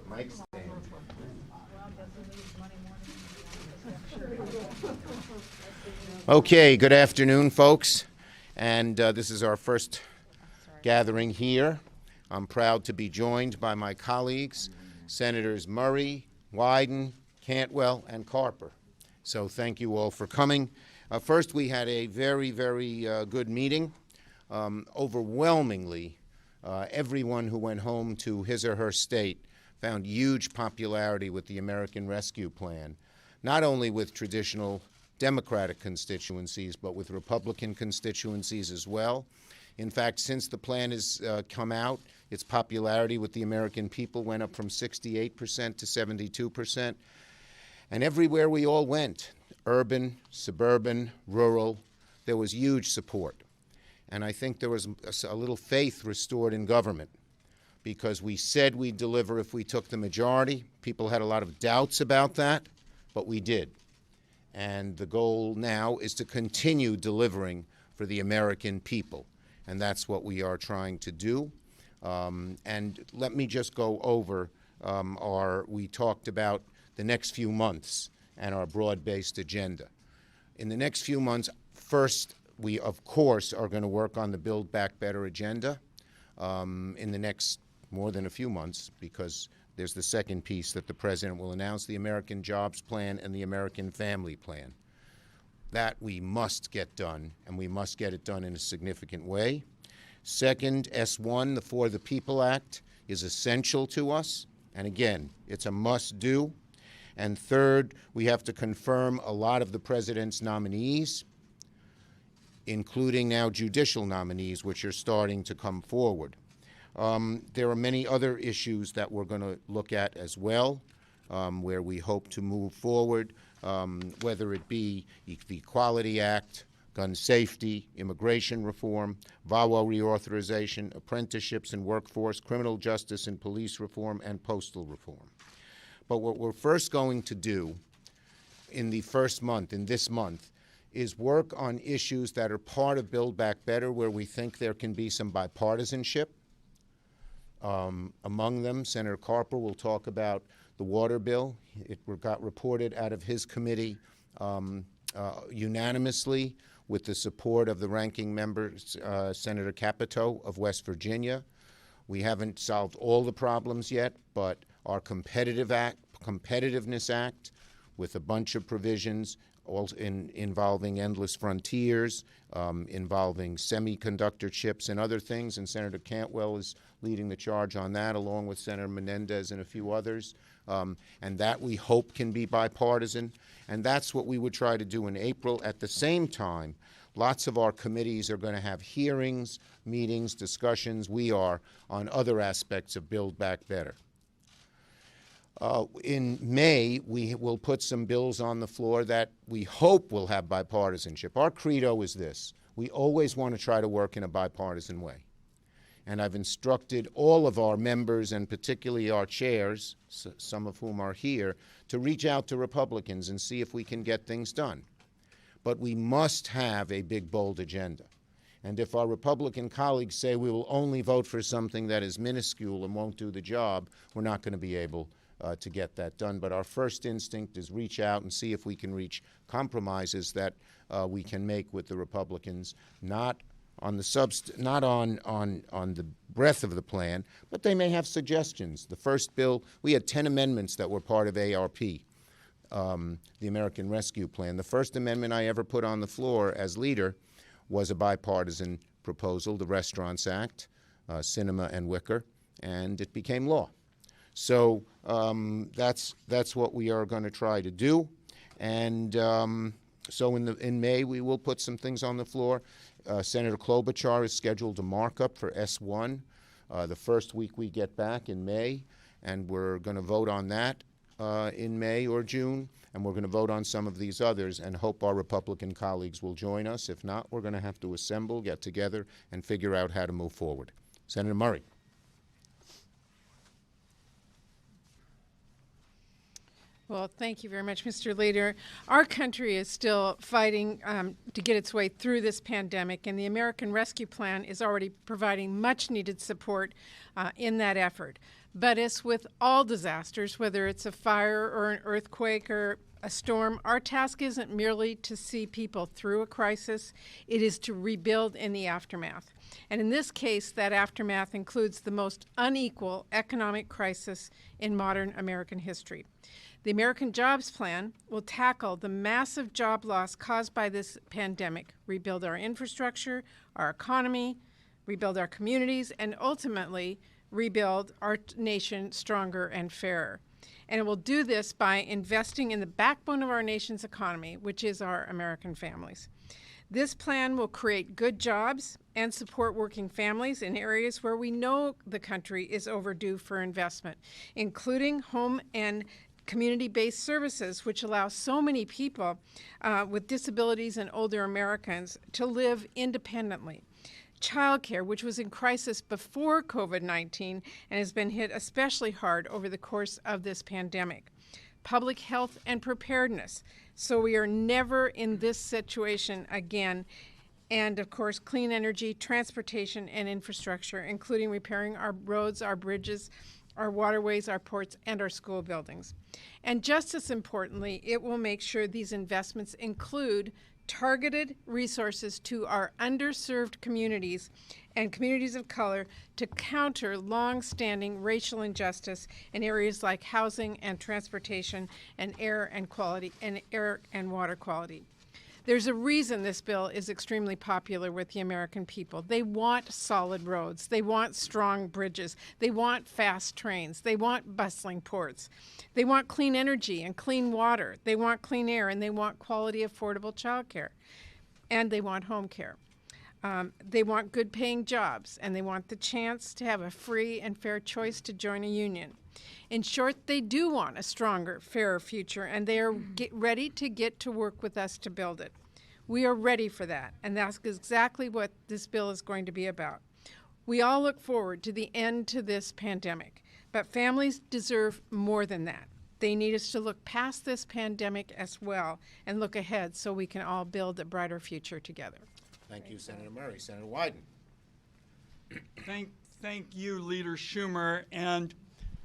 Mic stand. Okay, good afternoon, folks. And this is our first gathering here. I'm proud to be joined by my colleagues, Senators Murray, Wyden, Cantwell, and Carper. So thank you all for coming. First, we had a very, very good meeting. Overwhelmingly, everyone who went home to his or her state found huge popularity with the American Rescue Plan, not only with traditional Democratic constituencies, but with Republican constituencies as well. In fact, since the plan has come out, its popularity with the American people went up from 68% to 72%. And everywhere we all went, urban, suburban, rural, there was huge support. And I think there was a little faith restored in government because we said we'd deliver if we took the majority. People had a lot of doubts about that, but we did. And the goal now is to continue delivering for the American people. And that's what we are trying to do. And let me just go over we talked about the next few months and our broad-based agenda. In the next few months, first, we, of course, are going to work on the Build Back Better agenda in the next more than a few months, because there's the second piece that the President will announce, the American Jobs Plan and the American Family Plan. That we must get done, and we must get it done in a significant way. Second, S1, the For the People Act, is essential to us, and again, it's a must-do. And third, we have to confirm a lot of the President's nominees, including now judicial nominees, which are starting to come forward. There are many other issues that we're going to look at as well, where we hope to move forward, whether it be the Equality Act, gun safety, immigration reform, VAWA reauthorization, apprenticeships and workforce, criminal justice and police reform, and postal reform. But what we're first going to do in the first month, in this month, is work on issues that are part of Build Back Better, where we think there can be some bipartisanship. Among them, Senator Carper will talk about the water bill. It got reported out of his committee unanimously with the support of the ranking member, Senator Capito of West Virginia. We haven't solved all the problems yet, but our Competitiveness Act, with a bunch of provisions involving endless frontiers, involving semiconductor chips and other things, and Senator Cantwell is leading the charge on that, along with Senator Menendez and a few others, and that we hope can be bipartisan, and that's what we would try to do in April. At the same time, lots of our committees are going to have hearings, meetings, discussions, we are, on other aspects of Build Back Better. In May, we will put some bills on the floor that we hope will have bipartisanship. Our credo is this: we always want to try to work in a bipartisan way. And I've instructed all of our members, and particularly our chairs, some of whom are here, to reach out to Republicans and see if we can get things done. But we must have a big, bold agenda. And if our Republican colleagues say we will only vote for something that is minuscule and won't do the job, we're not going to be able to get that done. But our first instinct is reach out and see if we can reach compromises that we can make with the Republicans, not on the breadth of the plan, but they may have suggestions. The first bill, we had 10 amendments that were part of ARP, the American Rescue Plan. The first amendment I ever put on the floor as leader was a bipartisan proposal, the Restaurants Act, Cinema and Wicker, and it became law. So that's what we are going to try to do. And so in May, we will put some things on the floor. Senator Klobuchar is scheduled to mark up for S1 the first week we get back in May, and we're going to vote on that in May or June, and we're going to vote on some of these others and hope our Republican colleagues will join us. If not, we're going to have to assemble, get together, and figure out how to move forward. Senator Murray. Well, thank you very much, Mr. Leader. Our country is still fighting to get its way through this pandemic, and the American Rescue Plan is already providing much-needed support in that effort. But as with all disasters, whether it's a fire or an earthquake or a storm, our task isn't merely to see people through a crisis, it is to rebuild in the aftermath. And in this case, that aftermath includes the most unequal economic crisis in modern American history. The American Jobs Plan will tackle the massive job loss caused by this pandemic, rebuild our infrastructure, our economy, rebuild our communities, and ultimately rebuild our nation stronger and fairer. And it will do this by investing in the backbone of our nation's economy, which is our American families. This plan will create good jobs and support working families in areas where we know the country is overdue for investment, including home and community-based services, which allow so many people with disabilities and older Americans to live independently. Childcare, which was in crisis before COVID-19 and has been hit especially hard over the course of this pandemic. Public health and preparedness, so we are never in this situation again. And of course, clean energy, transportation, and infrastructure, including repairing our roads, our bridges, our waterways, our ports, and our school buildings. And just as importantly, it will make sure these investments include targeted resources to our underserved communities and communities of color to counter long-standing racial injustice in areas like housing and transportation and air and water quality. There's a reason this bill is extremely popular with the American people. They want solid roads. They want strong bridges. They want fast trains. They want bustling ports. They want clean energy and clean water. They want clean air, and they want quality, affordable child care. And they want home care. They want good paying jobs, and they want the chance to have a free and fair choice to join a union. In short, they do want a stronger, fairer future, and they are ready to get to work with us to build it. We are ready for that, and that's exactly what this bill is going to be about. We all look forward to the end to this pandemic, but families deserve more than that. They need us to look past this pandemic as well and look ahead so we can all build a brighter future together. Thank you, Senator Murray. Senator Wyden. Thank you, Leader Schumer. And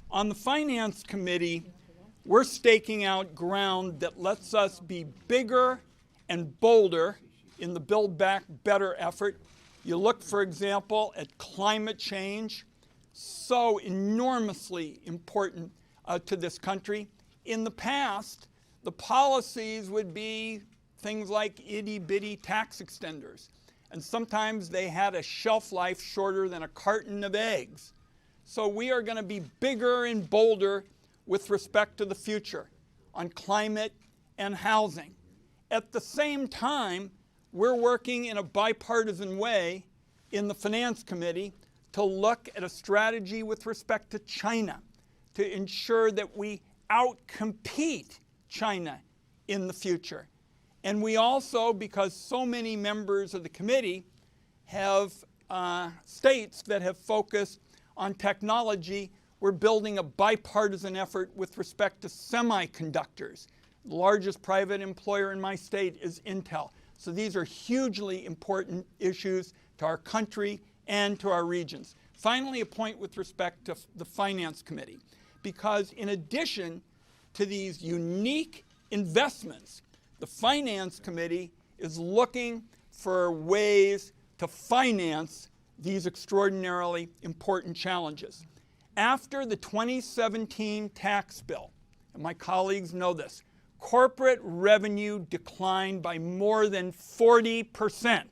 on the Finance Committee, we're staking out ground that lets us be bigger and bolder in the Build Back Better effort. You look, for example, at climate change, so enormously important to this country. In the past, the policies would be things like itty-bitty tax extenders, and sometimes they had a shelf life shorter than a carton of eggs. So we are going to be bigger and bolder with respect to the future on climate and housing. At the same time, we're working in a bipartisan way in the Finance Committee to look at a strategy with respect to China to ensure that we outcompete China in the future. And we also, because so many members of the committee have states that have focused on technology, we're building a bipartisan effort with respect to semiconductors. The largest private employer in my state is Intel. So these are hugely important issues to our country and to our regions. Finally, a point with respect to the Finance Committee, because in addition to these unique investments, the Finance Committee is looking for ways to finance these extraordinarily important challenges. After the 2017 tax bill, and my colleagues know this, corporate revenue declined by more than 40%.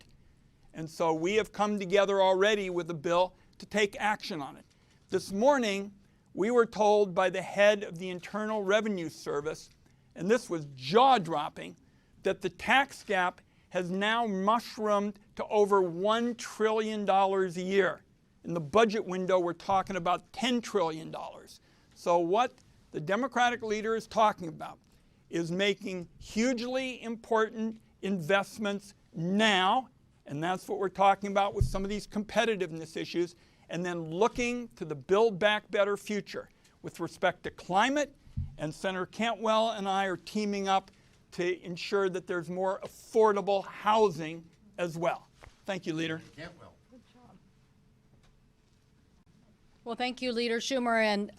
And so we have come together already with a bill to take action on it. This morning, we were told by the head of the Internal Revenue Service, and this was jaw-dropping, that the tax gap has now mushroomed to over $1 trillion a year. In the budget window, we're talking about $10 trillion. So what the Democratic leader is talking about is making hugely important investments now, and that's what we're talking about with some of these competitiveness issues, and then looking to the Build Back Better future with respect to climate, and Senator Cantwell and I are teaming up to ensure that there's more affordable housing as well. Thank you, Leader. Cantwell. Well, thank you, Leader Schumer, and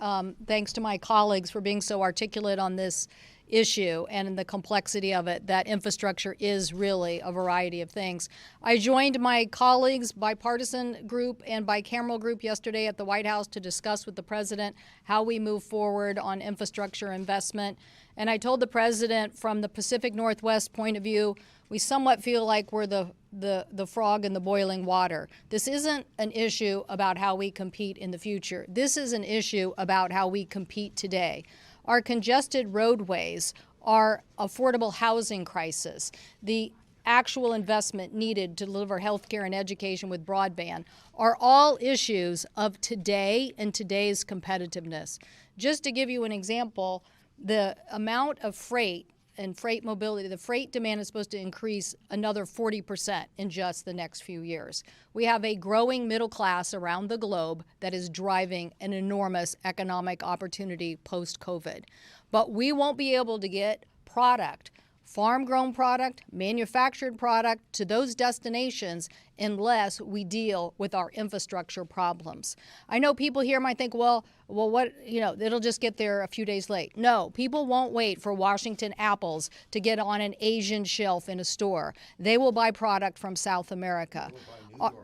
thanks to my colleagues for being so articulate on this issue and the complexity of it, that infrastructure is really a variety of things. I joined my colleagues' bipartisan group and bicameral group yesterday at the White House to discuss with the President how we move forward on infrastructure investment. And I told the President, from the Pacific Northwest point of view, we somewhat feel like we're the frog in the boiling water. This isn't an issue about how we compete in the future. This is an issue about how we compete today. Our congested roadways, our affordable housing crisis, the actual investment needed to deliver health care and education with broadband are all issues of today and today's competitiveness. Just to give you an example, the amount of freight and freight mobility, the freight demand is supposed to increase another 40% in just the next few years. We have a growing middle class around the globe that is driving an enormous economic opportunity post-COVID. But we won't be able to get product, farm-grown product, manufactured product to those destinations unless we deal with our infrastructure problems. I know people here might think, well, what, it'll just get there a few days late. No, people won't wait for Washington apples to get on an Asian shelf in a store. They will buy product from South America. New York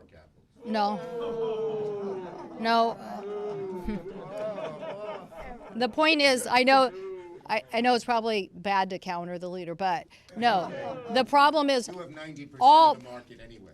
apples. No. The point is, I know it's probably bad to counter the leader, but no. The problem is You have 90% all of the market anyway.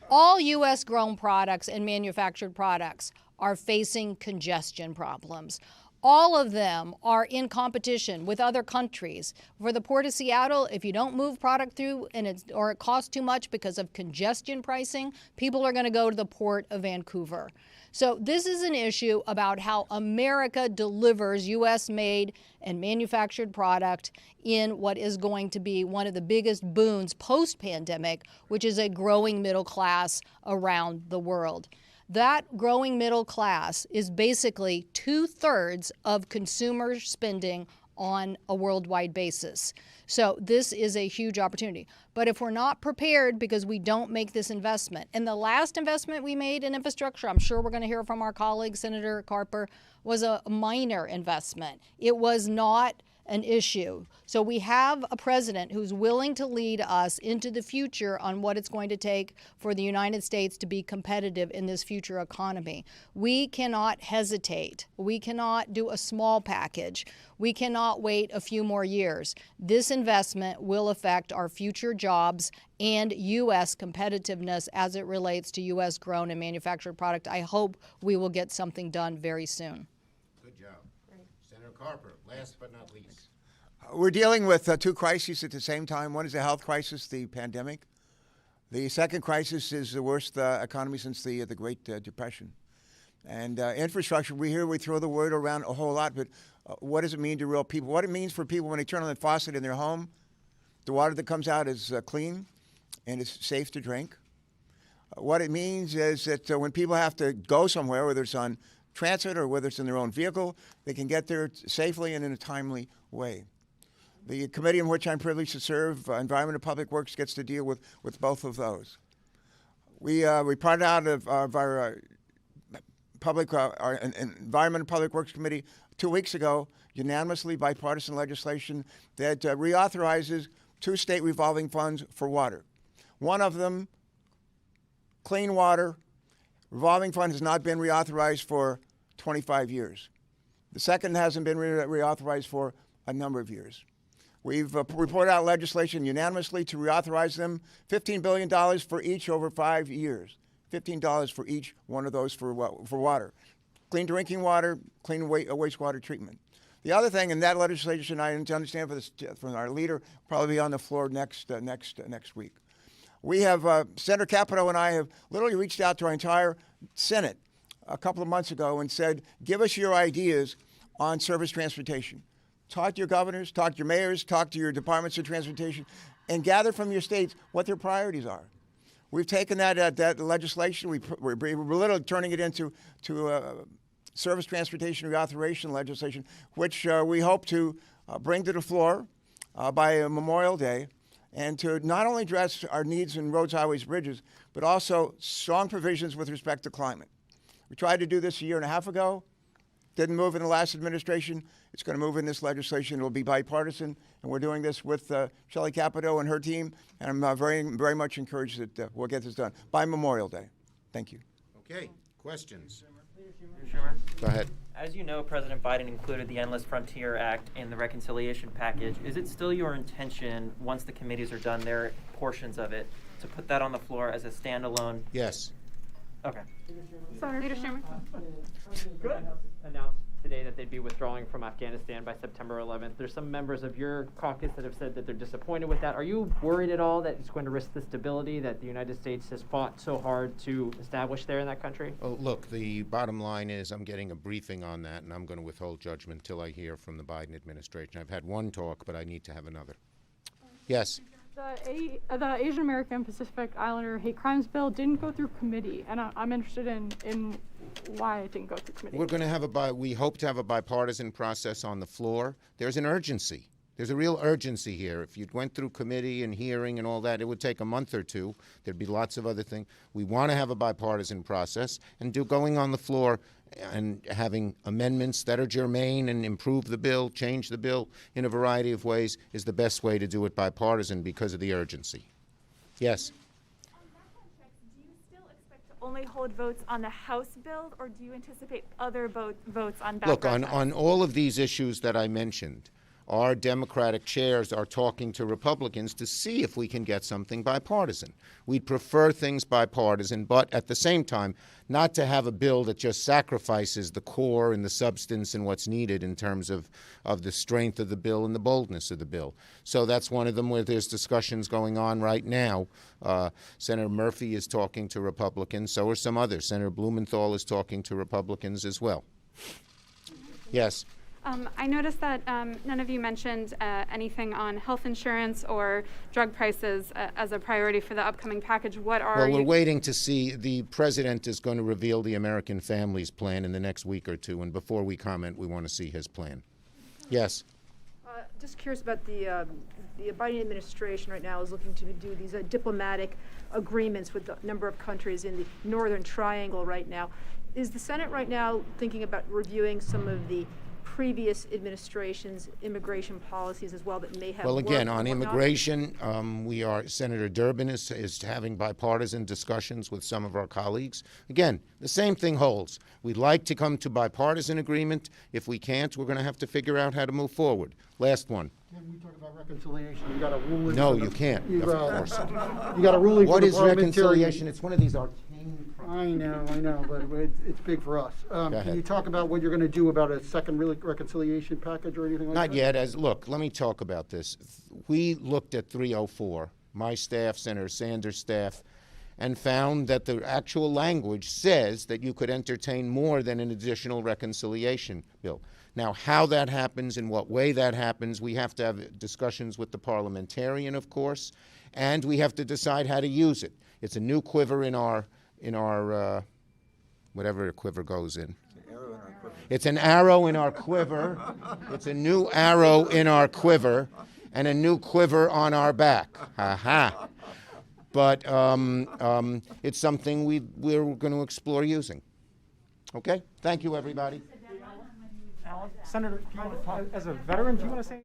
all U.S. grown products and manufactured products are facing congestion problems. All of them are in competition with other countries. For the Port of Seattle, if you don't move product through or it costs too much because of congestion pricing, people are going to go to the Port of Vancouver. So this is an issue about how America delivers U.S.-made and manufactured product in what is going to be one of the biggest boons post-pandemic, which is a growing middle class around the world. That growing middle class is basically 2/3 of consumer spending on a worldwide basis. So this is a huge opportunity. But if we're not prepared because we don't make this investment, and the last investment we made in infrastructure, I'm sure we're going to hear from our colleague, Senator Carper, was a minor investment. It was not an issue. So we have a president who's willing to lead us into the future on what it's going to take for the United States to be competitive in this future economy. We cannot hesitate. We cannot do a small package. We cannot wait a few more years. This investment will affect our future jobs and U.S. competitiveness as it relates to U.S. grown and manufactured product. I hope we will get something done very soon. Good job. Senator Carper, last but not least. We're dealing with two crises at the same time. One is the health crisis, the pandemic. The second crisis is the worst economy since the Great Depression. And infrastructure, we throw the word around a whole lot, but what does it mean to real people? What it means for people when they turn on the faucet in their home, the water that comes out is clean and it's safe to drink. What it means is that when people have to go somewhere, whether it's on transit or whether it's in their own vehicle, they can get there safely and in a timely way. The committee in which I'm privileged to serve, Environment and Public Works, gets to deal with both of those. We parted out of our Environment and Public Works Committee 2 weeks ago, unanimously bipartisan legislation that reauthorizes 2 state revolving funds for water. One of them, clean water, revolving fund has not been reauthorized for 25 years. The second hasn't been reauthorized for a number of years. We've reported out legislation unanimously to reauthorize them, $15 billion for each over 5 years. $15 for each one of those for water. Clean drinking water, clean wastewater treatment. The other thing in that legislation, I understand from our leader, probably be on the floor next week. We have, Senator Capito and I have literally reached out to our entire Senate a couple of months ago and said, give us your ideas on surface transportation. Talk to your governors, talk to your mayors, talk to your departments of transportation, and gather from your states what their priorities are. We've taken that legislation, we're literally turning it into service transportation reauthorization legislation, which we hope to bring to the floor by Memorial Day, and to not only address our needs in roads, highways, bridges, but also strong provisions with respect to climate. We tried to do this a year and a half ago. Didn't move in the last administration. It's going to move in this legislation. It will be bipartisan, and we're doing this with Shelley Capito and her team, and I'm very much encouraged that we'll get this done by Memorial Day. Thank you. Okay, questions? Schumer. Go ahead. As you know, President Biden included the Endless Frontier Act in the reconciliation package. Is it still your intention, once the committees are done their portions of it, to put that on the floor as a standalone? Yes. Okay. Leader Schumer. Good. Announced today that they'd be withdrawing from Afghanistan by September 11th. There's some members of your caucus that have said that they're disappointed with that. Are you worried at all that it's going to risk the stability that the United States has fought so hard to establish there in that country? Oh, look, the bottom line is I'm getting a briefing on that, and I'm going to withhold judgment until I hear from the Biden administration. I've had one talk, but I need to have another. Yes. The Asian American Pacific Islander hate crimes bill didn't go through committee, and I'm interested in why it didn't go through committee. We're going to have we hope to have a bipartisan process on the floor. There's an urgency. There's a real urgency here. If you went through committee and hearing and all that, it would take a month or two. There'd be lots of other things. We want to have a bipartisan process, and going on the floor and having amendments that are germane and improve the bill, change the bill in a variety of ways is the best way to do it bipartisan because of the urgency. Yes? On background checks, do you still expect to only hold votes on the House bill, or do you anticipate other votes on background checks? Look, on all of these issues that I mentioned, our Democratic chairs are talking to Republicans to see if we can get something bipartisan. We'd prefer things bipartisan, but at the same time, not to have a bill that just sacrifices the core and the substance and what's needed in terms of the strength of the bill and the boldness of the bill. So that's one of them where there's discussions going on right now. Senator Murphy is talking to Republicans, so are some others. Senator Blumenthal is talking to Republicans as well. Yes? I noticed that none of you mentioned anything on health insurance or drug prices as a priority for the upcoming package. What are Well, we're waiting to see. The president is going to reveal the American Families Plan in the next week or two, and before we comment, we want to see his plan. Yes? Just curious about the Biden administration right now is looking to do these diplomatic agreements with a number of countries in the Northern Triangle right now. Is the Senate right now thinking about reviewing some of the previous administration's immigration policies as well that may have Well, again, worked on and whatnot? immigration, Senator Durbin is having bipartisan discussions with some of our colleagues. Again, the same thing holds. We'd like to come to bipartisan agreement. If we can't, we're going to have to figure out how to move forward. Last one. Can we talk about reconciliation? You got a ruling. No, you can't. Of course. You got a ruling. What for is the parliamentary- reconciliation? It's one of these arcane problems. I know, but it's big for us. Can you talk about what you're going to do about a second reconciliation package or anything like that? Not yet. Look, let me talk about this. We looked at 304, my staff, Senator Sanders' staff, and found that the actual language says that you could entertain more than an additional reconciliation bill. Now, how that happens, in what way that happens, we have to have discussions with the parliamentarian, of course, and we have to decide how to use it. It's a new quiver in our whatever a quiver goes in. It's an arrow in our quiver. It's a new arrow in our quiver, and a new quiver on our back. Ha-ha. But it's something we're going to explore using. Okay? Thank you, everybody. Senator, as a veteran, do you want to say?